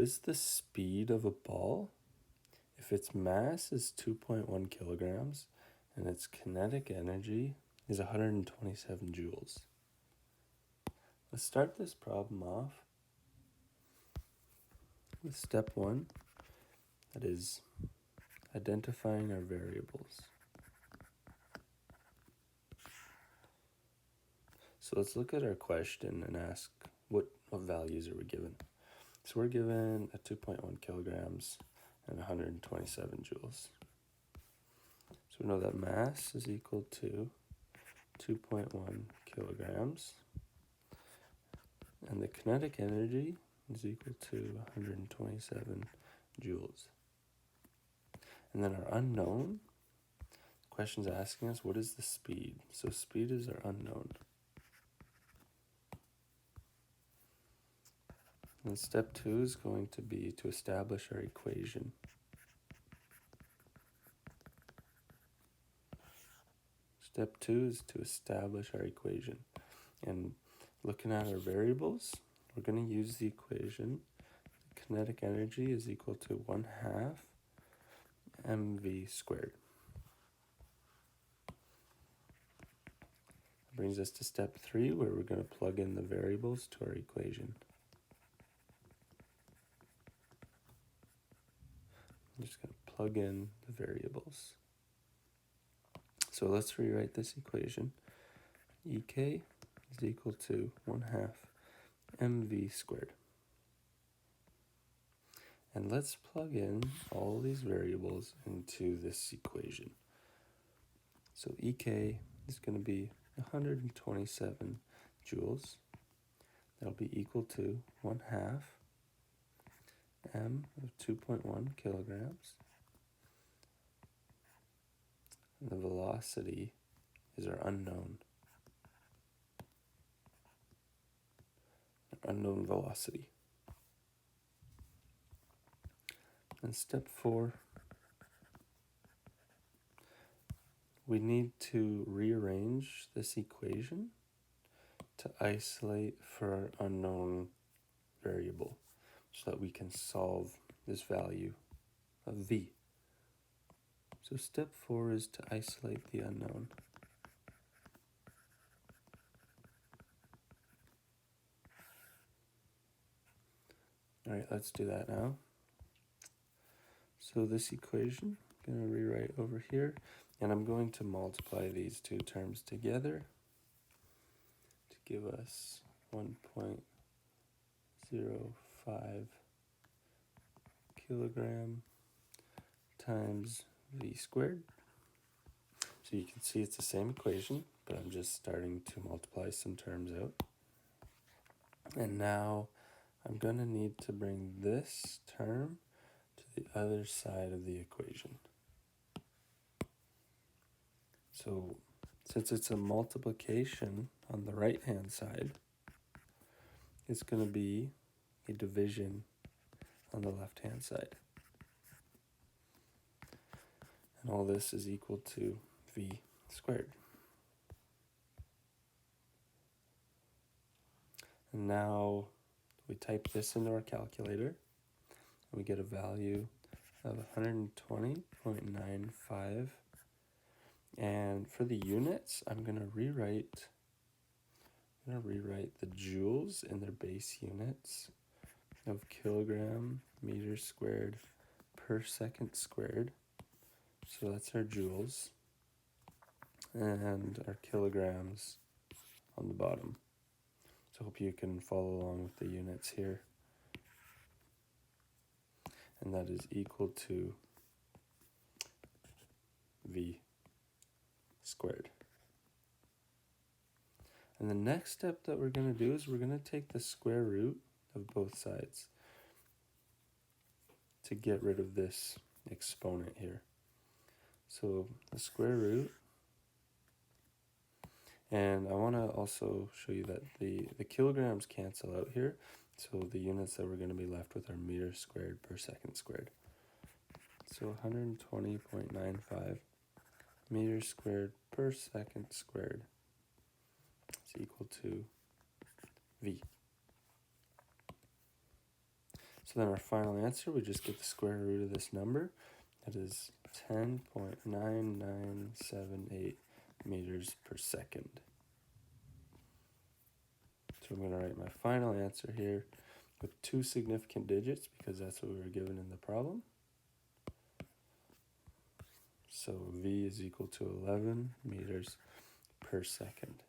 is the speed of a ball if its mass is 2.1 kilograms and its kinetic energy is 127 joules? Let's start this problem off with step 1, that is identifying our variables. So let's look at our question and ask what values are we given. So we're given a 2.1 kilograms and 127 joules. So we know that mass is equal to 2.1 kilograms, and the kinetic energy is equal to 127 joules. And then our unknown, the question's asking us, what is the speed? So speed is our unknown. And step 2 is going to be to establish our equation. Step 2 is to establish our equation. And looking at our variables, we're going to use the equation. The kinetic energy is equal to 1/2 mv squared. That brings us to step 3, where we're going to plug in the variables to our equation. I'm just going to plug in the variables. So let's rewrite this equation. EK is equal to 1/2 mv squared. And let's plug in all these variables into this equation. So EK is going to be 127 joules. That'll be equal to 1/2 m of 2.1 kilograms. And the velocity is our unknown. Our unknown velocity. And step 4, we need to rearrange this equation to isolate for our unknown variable so that we can solve this value of v. So step 4 is to isolate the unknown. All right, let's do that now. So this equation, I'm going to rewrite over here, and I'm going to multiply these two terms together to give us 1.05 kilogram times v squared. So you can see it's the same equation, but I'm just starting to multiply some terms out. And now I'm going to need to bring this term to the other side of the equation. So since it's a multiplication on the right-hand side, it's going to be a division on the left-hand side. And all this is equal to v squared. And now we type this into our calculator, and we get a value of 120.95. And for the units, I'm going to rewrite the joules in their base units of kilogram meter squared per second squared. So that's our joules, and our kilograms on the bottom. So I hope you can follow along with the units here. And that is equal to v squared. And the next step that we're going to do is we're going to take the square root of both sides to get rid of this exponent here. So the square root, and I want to also show you that the kilograms cancel out here, so the units that we're going to be left with are meters squared per second squared. So 120.95 meters squared per second squared is equal to v. So then our final answer, we just get the square root of this number. That is 10.9978 meters per second. So I'm going to write my final answer here with 2 significant digits because that's what we were given in the problem. So V is equal to 11 meters per second.